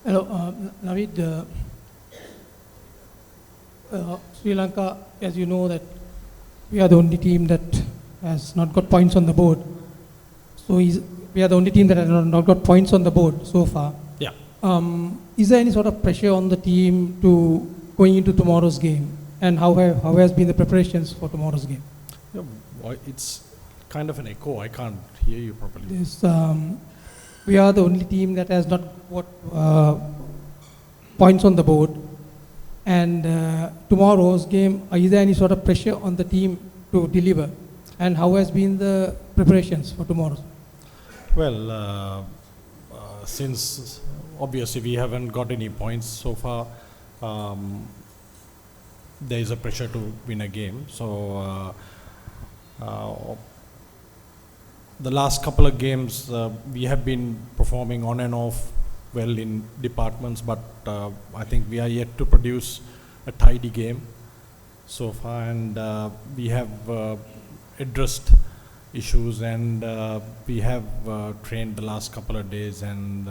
Hello, Naveed. Sri Lanka, as you know, that we are the only team that has not got points on the board. We are the only team that has not got points on the board so far. Yeah. Is there any sort of pressure on the team to going into tomorrow's game, and how has been the preparations for tomorrow's game? Yeah, it's kind of an echo. I can't hear you properly. We are the only team that has not got points on the board. And tomorrow's game, is there any sort of pressure on the team to deliver? And how has been the preparations for tomorrow? Well, since obviously we haven't got any points so far, there is a pressure to win a game. So the last couple of games we have been performing on and off well in departments, but I think we are yet to produce a tidy game so far, and we have addressed issues, and we have trained the last couple of days, and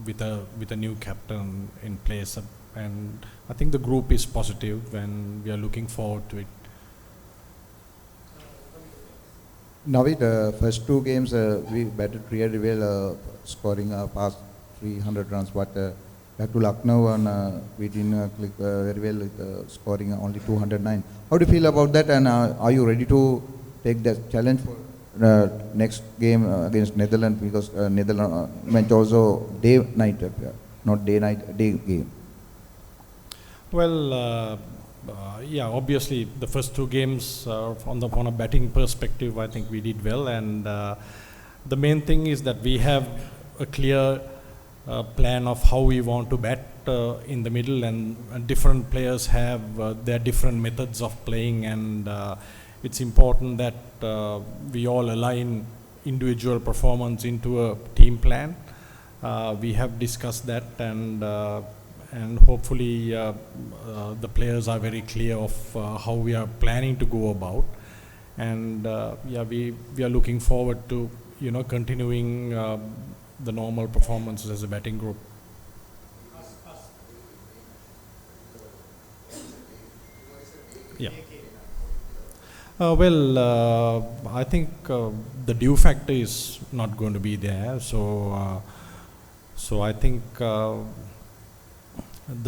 with a new captain in place, and I think the group is positive and we are looking forward to it. Naveed, first two games we batted really well, scoring past 300 runs, but back to Lucknow and we didn't click very well with scoring only 209. How do you feel about that, and are you ready to take that challenge for next game against Netherlands, because Netherlands meant also day-night, not day-night, day game? Well, yeah, obviously the first two games on a batting perspective, I think we did well, and the main thing is that we have a clear plan of how we want to bat in the middle, and different players have their different methods of playing, and it's important that we all align individual performance into a team plan. We have discussed that, and hopefully the players are very clear of how we are planning to go about, and yeah, we are looking forward to continuing the normal performances as a batting group. Yeah. Well, I think the dew factor is not going to be there, so I think the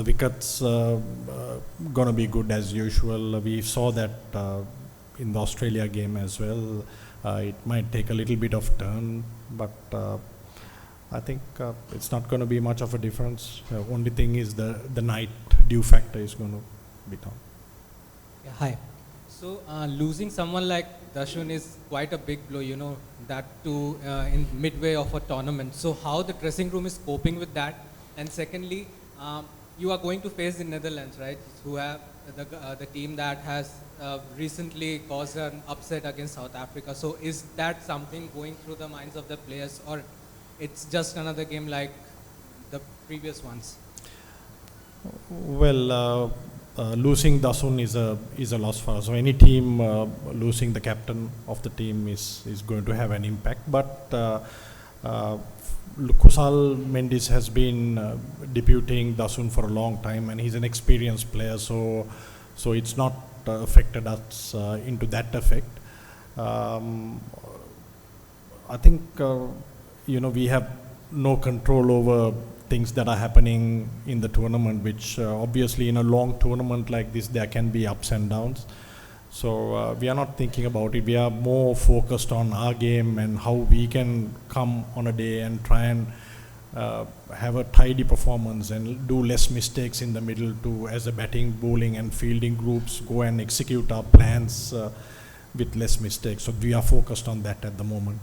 wickets gonna be good as usual. We saw that in the Australia game as well. It might take a little bit of turn, but I think it's not going to be much of a difference. Only thing is the night dew factor is going to be down. Yeah, hi. So losing someone like Dashun is quite a big blow, that too in midway of a tournament. So how the dressing room is coping with that? And secondly, you are going to face the Netherlands, right? Who have the team that has recently caused an upset against South Africa. So is that something going through the minds of the players, or it's just another game like the previous ones? Well, losing Dasun is a loss for us. So any team losing the captain of the team is going to have an impact. But Kusal Mendes has been deputing Dasun for a long time, and he's an experienced player. So it's not affected us into that effect. I think we have no control over things that are happening in the tournament, which obviously in a long tournament like this there can be ups and downs. So we are not thinking about it. We are more focused on our game and how we can come on a day and try and have a tidy performance and do less mistakes in the middle to, as a batting, bowling and fielding groups, go and execute our plans with less mistakes. So we are focused on that at the moment.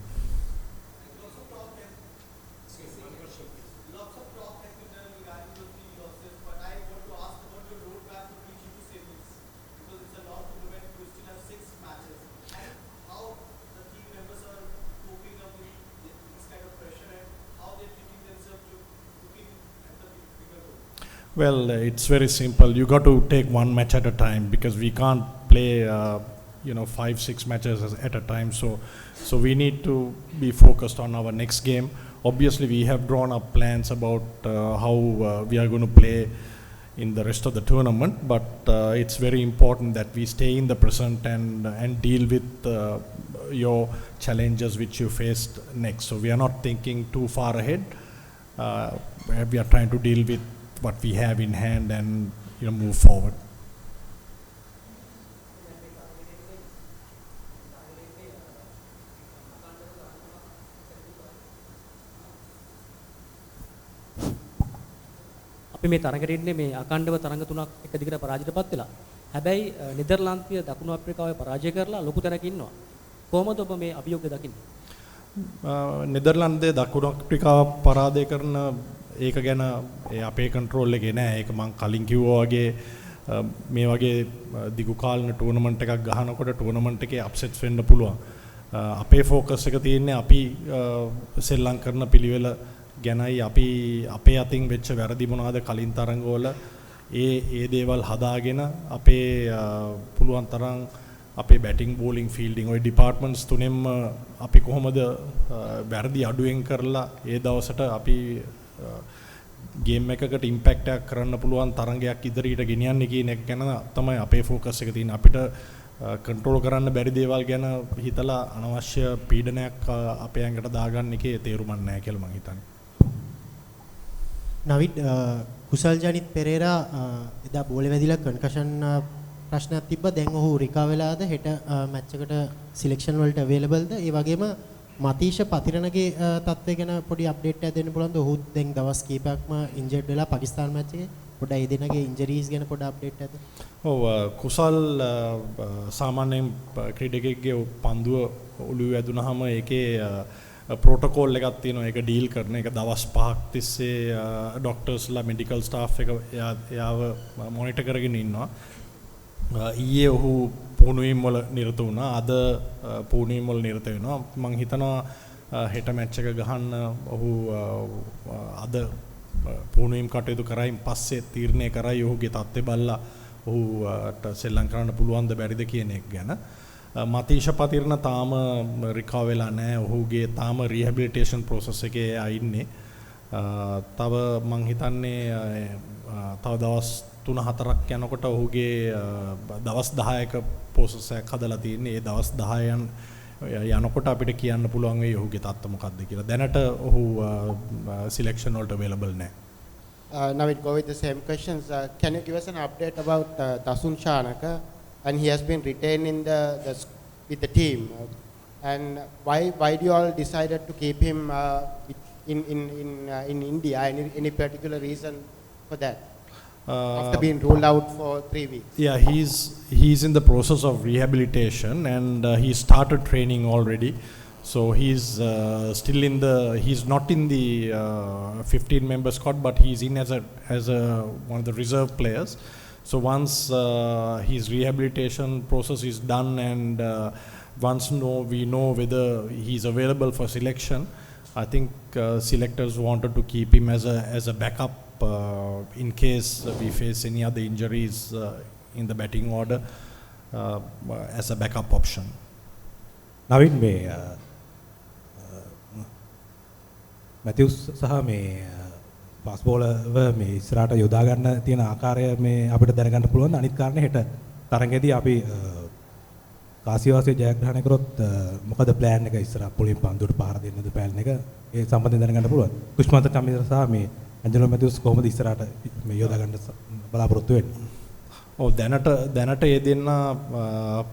Well, it's very simple. You got to take one match at a time, because we can't play 5-6 matches at a time. So we need to be focused on our next game. Obviously, we have drawn up plans about how we are going to play in the rest of the tournament, but it's very important that we stay in the present and deal with your challenges which you faced next. So we are not thinking too far ahead. We are trying to deal with what we have in hand and move forward. අපි මේ තරඟට ඉන්නේ මේ අකණ්ඩව තරඟ තුනක් එක දිගට පරාජයටපත් වෙලා. හැබැයි නෙදර්ලාන්තය දකුණු අප්‍රිකාවේ පරාජය කරලා ලොකු තැනක ඉන්නවා. කොහොමද ඔබ මේ අභියෝගය දකින්නේ? නෙදර්ලන්තයේ දකුණු අප්‍රිකාව පරාජය කරන ඒක ගැන අපේ කන්ට්‍රෝල් එකේ නෑ. ඒක මම කලින් කිව්වා වගේ මේ වගේ දිගු කාලන ටූර්නමන්ට් එකක් ගහනකොට ටූර්නමන්ට් එකේ අප්සෙට්ස් වෙන්න පුළුවන්. අපේ ફોකස් එක තියෙන්නේ අපි සෙල්ලම් කරන පිළිවෙල ගැනයි අපේ අතින් වෙච්ච වැරදි මොනවාද කලින් තරඟවල ඒ දේවල් හදාගෙන අපේ පුළුවන් තරම් අපේ බැටිං බෝලිං ෆීල්ඩින් ওই ඩිපාර්ට්මන්ට්ස් තුනෙන්ම අපි කොහොමද වැරදි අඩුවෙන් කරලා ඒ දවසට අපි ගේම් එකකට ඉම්පැක්ට් එකක් කරන්න පුළුවන් තරඟයක් ඉදිරියට ගෙනියන්නේ කියන එක ගැන තමයි අපේ ફોකස් එක තියෙන්නේ. අපිට කන්ට්‍රෝල් කරන්න බැරි දේවල් ගැන හිතලා අනවශ්‍ය පීඩනයක් අපේ ඇඟට දාගන්න එකේ තේරුමක් නැහැ කියලා මම හිතන්නේ. නවිඩ් කුසල් ජනිත් පෙරේරා එදා බෝලේ වැදිලා කන්කෂන් ප්‍රශ්නයක් තිබ්බා. දැන් ඔහු රිකා වෙලාද හෙට මැච් එකට සිලෙක්ෂන් වලට අවේලබල්ද? ඒ වගේම මතීෂ පතිරණගේ තත්ත්වය ගැන පොඩි අප්ඩේට් එකක් දෙන්න පුළුවන්ද? ඔහු දැන් දවස් කීපයක්ම ඉන්ජර්ඩ් වෙලා පාකිස්තාන මැච් එකේ. පොඩ්ඩක් ඒ දෙන්නගේ ඉන්ජරීස් ගැන පොඩ්ඩක් අප්ඩේට් එකක් දෙන්න. ඔව් කුසල් සාමාන්‍යයෙන් ක්‍රීඩකයෙක්ගේ පන්දුව ඔළුවේ වැදුනහම ඒකේ ප්‍රොටෝකෝල් එකක් තියෙනවා. ඒක ඩීල් කරන එක දවස් 5ක් තිස්සේ ડોක්ටර්ස්ලා මෙඩිකල් ස්ටාෆ් එක එයාව මොනිටර් කරගෙන ඉන්නවා. ඊයේ ඔහු පුහුණුවීම් වල නිරත වුණා. අද පුහුණුවීම් වල නිරත වෙනවා. මම හිතනවා හෙට මැච් එක ගහන්න ඔහු අද පුහුණුවීම් කටයුතු කරයින් පස්සේ තීරණය කරයි ඔහුගේ තත්ත්වය බලලා ඔහුට සෙල්ලම් කරන්න පුළුවන්ද බැරිද කියන එක ගැන. මතීෂ පතිරණ තාම රිකවර් වෙලා නැහැ. ඔහුගේ තාම රීහැබිලිටේෂන් ප්‍රොසෙස් එකේ ඉන්නේ. තව මං හිතන්නේ තව දවස් 3-4ක් යනකොට ඔහුගේ දවස් 10ක ප්‍රොසෙස් එකක් හදලා තියෙන්නේ. ඒ දවස් 10න් යනකොට අපිට කියන්න පුළුවන් වෙයි ඔහුගේ තත්ත්වය මොකක්ද කියලා. දැනට ඔහු සිලෙක්ෂන් වලට available නැහැ. Naveed, go with the same questions. Can you give us an update about Dasun Shanaka? And he has been retained in with the team. And why do you all decided to keep him in India? Any particular reason for that? After being ruled out for 3 weeks. Yeah, he's in the process of rehabilitation and he started training already. So he's still he's not in the 15-member squad, but he's in as one of the reserve players. So once his rehabilitation process is done and once we know whether he's available for selection, I think selectors wanted to keep him as a backup in case we face any other injuries in the batting order as a backup option. Naveed, මේ මැතිව්ස් සහ මේ fast බෝලර්ව මේ ඉස්සරහට යොදා ගන්න තියෙන ආකාරය මේ අපිට දැනගන්න පුළුවන්. අනිත් කාරණේ හෙට තරඟෙදී අපි කාසිවාසිය ජයග්‍රහණය කරොත් මොකද ප්ලෑන් එක ඉස්සරහ පොලින් පන්දුවට පහර දෙන්නද ප්ලෑන් එක ඒ සම්බන්ධයෙන් දැනගන්න පුළුවන්. කුෂ්මන්ත චමින්ද්‍ර සහ මේ ඇන්ජලෝ මැතිව්ස් කොහොමද ඉස්සරහට මේ යොදා ගන්න බලාපොරොත්තු වෙන්නේ? ඔව් දැනට ඒ දෙන්න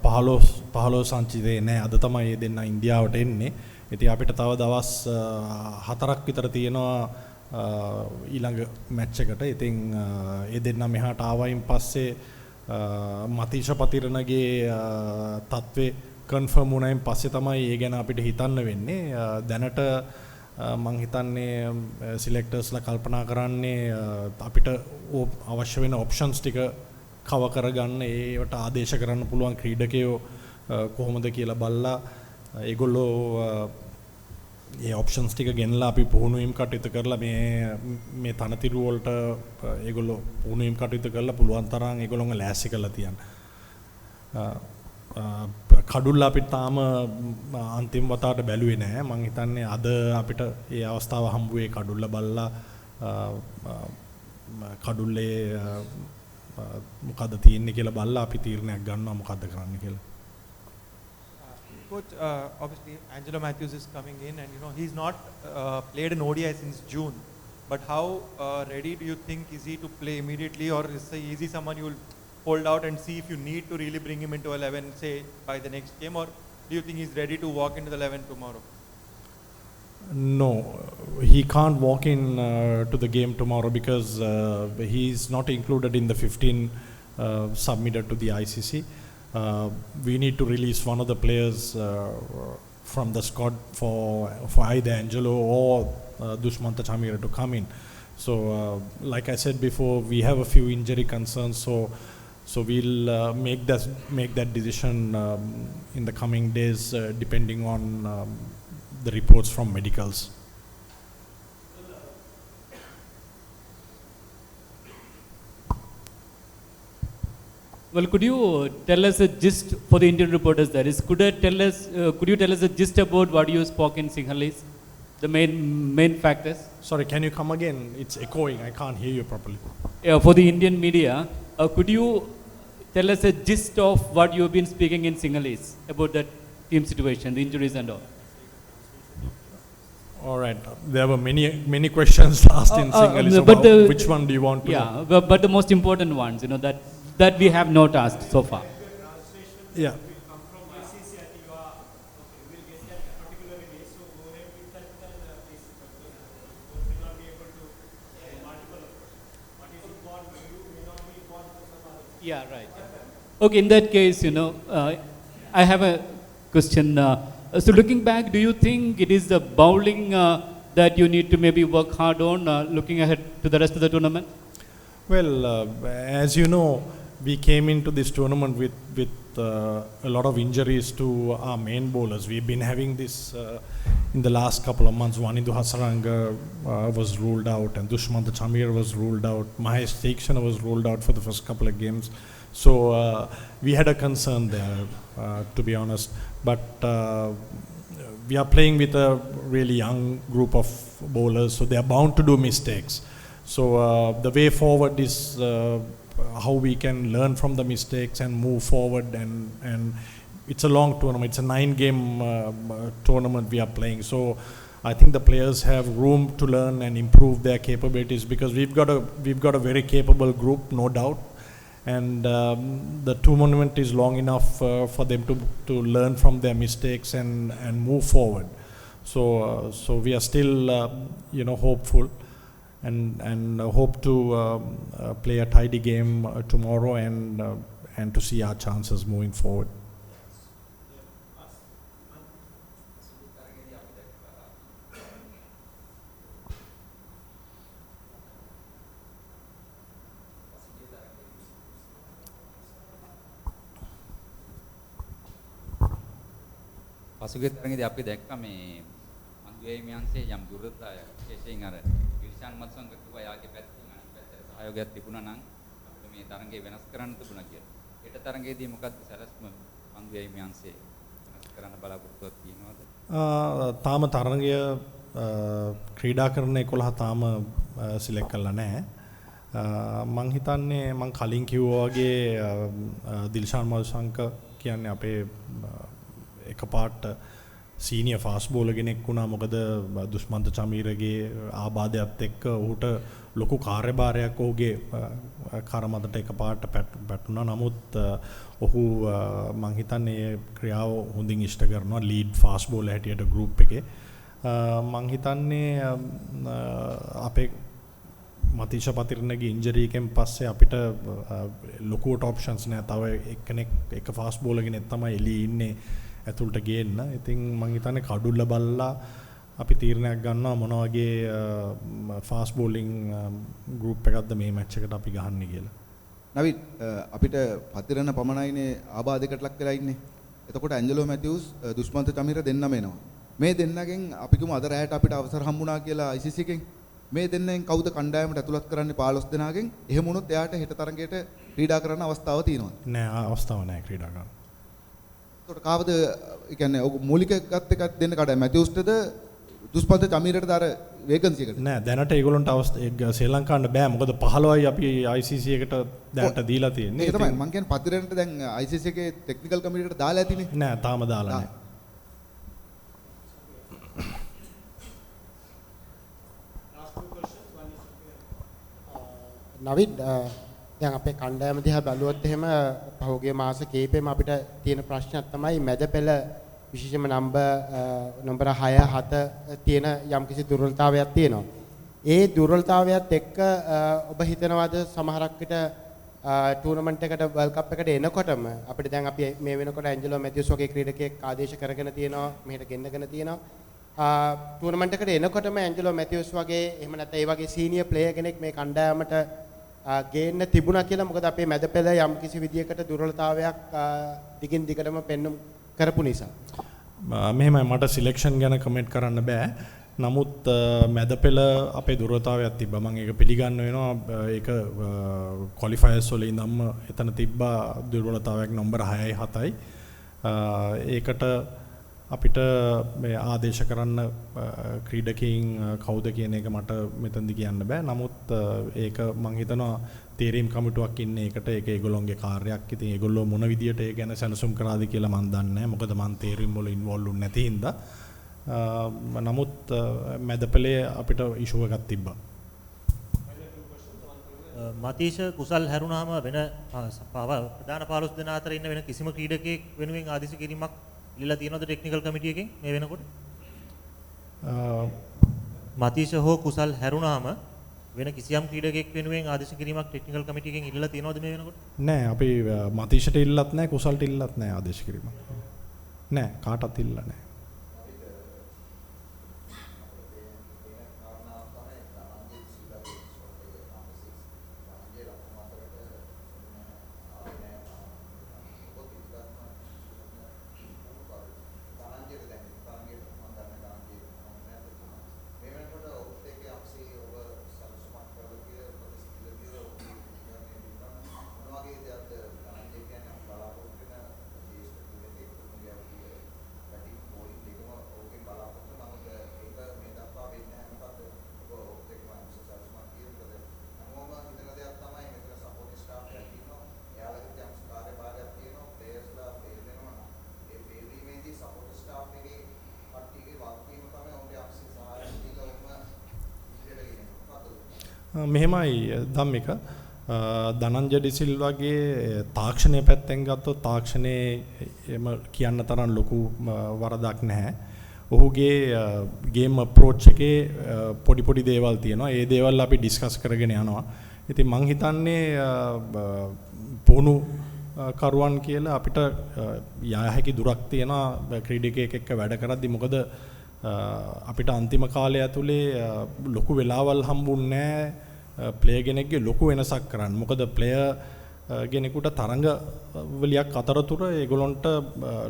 15 සංචිතේ නෑ. අද තමයි ඒ දෙන්න ඉන්දියාවට එන්නේ. ඉතින් අපිට තව දවස් 4ක් විතර තියෙනවා ඊළඟ මැච් එකට. ඉතින් ඒ දෙන්න මෙහාට ආවයින් පස්සේ මතීෂ පතිරණගේ තත්ත්වේ කන්ෆර්ම් වුණායින් පස්සේ තමයි ඒ ගැන අපිට හිතන්න වෙන්නේ. දැනට මම හිතන්නේ සිලෙක්ටර්ස්ලා කල්පනා කරන්නේ අපිට අවශ්‍ය වෙන ඔප්ෂන්ස් ටික කවර් කරගන්න, ඒවට ආදේශ කරන්න පුළුවන් ක්‍රීඩකයෝ කොහොමද කියලා බලලා ඒගොල්ලෝ ඒ ඔප්ෂන්ස් ටික ගෙනලා අපි පුහුණුවීම් කටයුතු කරලා මේ තනතිරු වලට ඒගොල්ලෝ පුහුණුවීම් කටයුතු කරලා පුළුවන් තරම් ඒගොල්ලෝම ලෑස්ති කරලා තියන්න. කඩුල්ල අපිට තාම අන්තිම වතාවට බැලුවේ නැහැ. මම හිතන්නේ අද අපිට ඒ අවස්ථාව හම්බ වෙයි කඩුල්ල බලලා කඩුල්ලේ මොකද්ද තියෙන්නේ කියලා බලලා අපි තීරණයක් ගන්නවා මොකද්ද කරන්න කියලා. Coach, obviously Angelo Matthews is coming in, and he's not played an ODI since June. But how ready do you think is he to play immediately, or is he someone you will hold out and see if you need to really bring him into 11, say by the next game, or do you think he's ready to walk into the 11 tomorrow? No, he can't walk in to the game tomorrow because he's not included in the 15 submitted to the ICC. We need to release one of the players from the squad for either Angelo or Dushmanta Chamira to come in. So, like I said before, we have a few injury concerns. So we'll make that decision in the coming days, depending on the reports from medicals. Well, could you tell us a gist for the Indian reporters? That is, could you tell us a gist about what you spoke in Sinhalese? The main factors. Sorry, can you come again? It's echoing. I can't hear you properly. Yeah, for the Indian media, could you tell us a gist of what you have been speaking in Sinhalese about that team situation, the injuries and all? All right. There were many questions asked in Sinhalese. Which one do you want to know? Yeah, but the most important ones, that we have not asked so far. Yeah. Yeah, right. Okay, in that case, I have a question. So looking back, do you think it is the bowling that you need to maybe work hard on, looking ahead to the rest of the tournament? Well, as you know, we came into this tournament with a lot of injuries to our main bowlers. We've been having this in the last couple of months. Wanindu Hasaranga was ruled out, and Dushmanta Chamir was ruled out. Mahesh Theekshana was ruled out for the first couple of games. So we had a concern there, to be honest. But we are playing with a really young group of bowlers, so they are bound to do mistakes. So the way forward is how we can learn from the mistakes and move forward, and it's a long tournament. It's a 9-game tournament we are playing. So I think the players have room to learn and improve their capabilities, because we've got a very capable group, no doubt. And the tournament is long enough for them to learn from their mistakes and move forward. So we are still hopeful and hope to play a tidy game tomorrow and to see our chances moving forward. පසුගිය තරඟේදී අපි දැක්කා මේ මන්දුවේ මියන්සේ යම් දුරට විශේෂයෙන් අර විල්ෂාන් මත්සංග කිව්වා යාගේ පැත්තෙන් අනිත් පැත්තට සහයෝගයක් තිබුණා නම් අපිට මේ තරඟේ වෙනස් කරන්න තිබුණා කියලා. ඊට තරඟේදී මොකක්ද සැලැස්ම මන්දුවේ මියන්සේ වෙනස් කරන්න බලාපොරොත්තුවක් තියෙනවද? තාම තරඟය ක්‍රීඩා කරන 11 තාම සිලෙක්ට් කරලා නැහැ. මං හිතන්නේ මං කලින් කිව්වා වගේ දිල්ෂාන් මල්සංක කියන්නේ අපේ එකපාරට සීනියර් ෆාස්ට් බෝලර් කෙනෙක් වුණා. මොකද දුෂ්මන්ත චමීරගේ ආබාධයත් එක්ක ඔහුට ලොකු කාර්යභාරයක් ඔහුගේ කරමතට එකපාරට පැටුණා. නමුත් ඔහු මං හිතන්නේ ක්‍රියාව හොඳින් ඉෂ්ට කරනවා ලීඩ් ෆාස්ට් බෝලර් හැටියට ගෲප් එකේ. මං හිතන්නේ අපේ මතීෂ පතිරණගේ ඉන්ජරි එකෙන් පස්සේ අපිට ලොකුවට ඔප්ෂන්ස් නැහැ. තව එක්කෙනෙක් එක ෆාස්ට් බෝලර් කෙනෙක් තමයි එළියේ ඉන්නේ ඇතුළට ගේන්න. ඉතින් මං හිතන්නේ කඩුල්ල බලලා අපි තීරණයක් ගන්නවා මොන වගේ ෆාස්ට් බෝලිං ගෲප් එකක්ද මේ මැච් එකට අපි ගහන්නේ කියලා. නවීත් අපිට පතිරණ පමණයිනේ ආබාධයකට ලක් වෙලා ඉන්නේ. එතකොට ඇන්ජලෝ මැතිව්ස් දුෂ්මන්ත චමීර දෙන්නම එනවා. මේ දෙන්නගෙන් අපි කිව්ව අද රැයට අපිට අවසර හම්බුණා කියලා ICC එකෙන්. මේ දෙන්නෙන් කවුද කණ්ඩායමට ඇතුළත් කරන්නේ 15 දෙනාගෙන්? එහෙම වුණොත් එයාට හෙට තරඟයට ක්‍රීඩා කරන්න අවස්ථාව තියෙනවද? නෑ, අවස්ථාවක් නෑ ක්‍රීඩා කරන්න. ඒකට කාවද ඒ කියන්නේ ඔක මූලික එකත් එකක් දෙන්න කඩ මැතිව්ස්ටද දුෂ්පත චමීරටද අර වේකන්සි එකට නෑ දැනට ඒගොල්ලන්ට ශ්‍රී ලංකාවට බෑ මොකද 15යි අපි ICC එකට දැනට දීලා තියෙන්නේ. ඒක තමයි මම කියන්නේ පතිරෙන්ට දැන් ICC එකේ ටෙක්නිකල් කමිටියට දාලා ඇතිනේ. නෑ තාම දාලා නෑ. නවිඩ් දැන් අපේ කණ්ඩායම දිහා බැලුවොත් එහෙම පහුගිය මාස කිහිපෙම අපිට තියෙන ප්‍රශ්නයක් තමයි මැද පෙළ විශේෂයෙන්ම නම්බර 6 7 තියෙන යම්කිසි දුර්වලතාවයක් තියෙනවා. ඒ දුර්වලතාවයත් එක්ක ඔබ හිතනවාද සමහරක් විට ටූර්නමන්ට් එකට වර්ල්ඩ් කප් එකට එනකොටම අපිට දැන් අපි මේ වෙනකොට ඇන්ජලෝ මැතිව්ස් වගේ ක්‍රීඩකයෙක් ආදේශ කරගෙන තියෙනවා මෙහෙට ගෙන්නගෙන තියෙනවා ටූර්නමන්ට් එකට එනකොටම ඇන්ජලෝ මැතිව්ස් වගේ එහෙම නැත්නම් ඒ වගේ සීනියර් ප්ලේයර් කෙනෙක් මේ කණ්ඩායමට ගේන්න තිබුණා කියලා මොකද අපේ මැද පෙළ යම් කිසි විදියකට දුර්වලතාවයක් දිගින් දිගටම පෙන්වුම් කරපු නිසා. මෙහෙමයි මට සිලෙක්ෂන් ගැන කමෙන්ට් කරන්න බෑ. නමුත් මැද පෙළ අපේ දුර්වලතාවයක් තිබ්බා. මම ඒක පිළිගන්න වෙනවා. ඒක ක්වොලිෆයර්ස් වල ඉඳන්ම එතන තිබ්බා දුර්වලතාවයක් නම්බර 6යි 7යි. ඒකට අපිට මේ ආදේශ කරන්න ක්‍රීඩකයින් කවුද කියන එක මට මෙතනදි කියන්න බෑ. නමුත් ඒක මම හිතනවා තීරීම් කමිටුවක් ඉන්නේ ඒකට ඒක ඒගොල්ලොන්ගේ කාර්යයක්. ඉතින් ඒගොල්ලෝ මොන විදියට ඒ ගැන සැලසුම් කරාද කියලා මම දන්නේ නැහැ. මොකද මම තීරීම් වල ඉන්වෝල්ව් වුනේ නැති හින්දා. නමුත් මැදපලේ අපිට ඉෂුව එකක් තිබ්බා. මතීෂ කුසල් හැරුණාම වෙන ප්‍රධාන 15 දෙනා අතර ඉන්න වෙන කිසිම ක්‍රීඩකයෙක් වෙනුවෙන් ආදේශ කිරීමක් ඉල්ලලා තියෙනවද ටෙක්නිකල් කමිටුව එකෙන් මේ වෙනකොට? මතීෂ හෝ කුසල් හැරුණාම වෙන කිසියම් ක්‍රීඩකයෙක් වෙනුවෙන් ආදේශ කිරීමක් ටෙක්නිකල් කමිටුව එකෙන් ඉල්ලලා තියෙනවද මේ වෙනකොට? නෑ අපි මතීෂට ඉල්ලත් නෑ කුසල්ට ඉල්ලත් නෑ ආදේශ කිරීමක්. නෑ කාටවත් ඉල්ලලා නෑ. මෙහෙමයි ධම්මික ධනංජය ඩිසිල්වාගේ තාක්ෂණය පැත්තෙන් ගත්තොත් තාක්ෂණයේ කියන්න තරම් ලොකු වරදක් නැහැ. ඔහුගේ ගේම් අප්‍රෝච් එකේ පොඩි දේවල් තියෙනවා. ඒ දේවල් අපි ඩිස්කස් කරගෙන යනවා. ඉතින් මං හිතන්නේ පුහුණු කරුවන් කියලා අපිට යා හැකි දුරක් තියෙනවා ක්‍රීඩකයෙක් එක්ක වැඩ කරද්දි. මොකද අපිට අන්තිම කාලය ඇතුලේ ලොකු වෙලාවල් හම්බුන්නේ නැහැ ප්ලේයර් කෙනෙක්ගේ ලොකු වෙනසක් කරන්න. මොකද ප්ලේයර් කෙනෙකුට තරඟ වලියක් අතරතුර ඒගොල්ලන්ට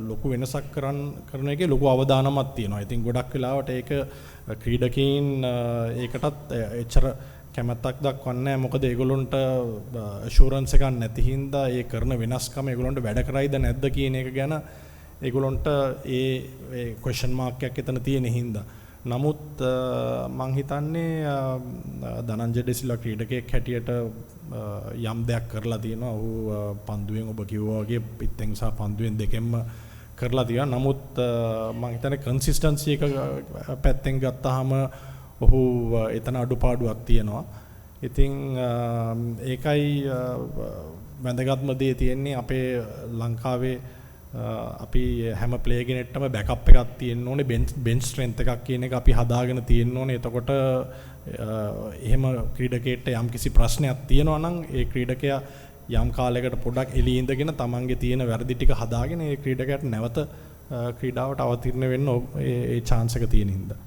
ලොකු වෙනසක් කරන එකේ ලොකු අවදානමක් තියෙනවා. ඉතින් ගොඩක් වෙලාවට ඒක ක්‍රීඩකයින් ඒකටත් එච්චර කැමැත්තක් දක්වන්නේ නැහැ. මොකද ඒගොල්ලන්ට ඇෂුරන්ස් එකක් නැති හින්දා ඒ කරන වෙනස්කම ඒගොල්ලන්ට වැඩ කරයිද නැද්ද කියන එක ගැන ඒගොල්ලන්ට ඒ ක්වෙස්චන් මාක් එකක් එතන තියෙන හින්දා. නමුත් මං හිතන්නේ ධනංජය ඩෙසිල්වා ක්‍රීඩකයෙක් හැටියට යම් දෙයක් කරලා තියෙනවා. ඔහු පන්දුවෙන් ඔබ කිව්වා වගේ පිටෙන් සහ පන්දුවෙන් දෙකෙන්ම කරලා තියෙනවා. නමුත් මං හිතන්නේ කන්සිස්ටන්සි එක පැත්තෙන් ගත්තාම ඔහු එතන අඩුපාඩුවක් තියෙනවා. ඉතින් ඒකයි වැදගත්ම දේ තියෙන්නේ අපේ ලංකාවේ අපි හැම ප්ලේයර් කෙනෙක්ටම බෑකප් එකක් තියෙන්න ඕනේ. බෙන්ච් ස්ට්‍රෙන්ත් එකක් කියන එක අපි හදාගෙන තියෙන්න ඕනේ. එතකොට එහෙම ක්‍රීඩකයෙක්ට යම් කිසි ප්‍රශ්නයක් තියෙනවා නම් ඒ ක්‍රීඩකයා යම් කාලයකට පොඩ්ඩක් එළියේ ඉඳගෙන තමන්ගේ තියෙන වැරදි ටික හදාගෙන ඒ ක්‍රීඩකයාට නැවත ක්‍රීඩාවට අවතීර්ණ වෙන්න ඒ chance එක තියෙන හින්දා.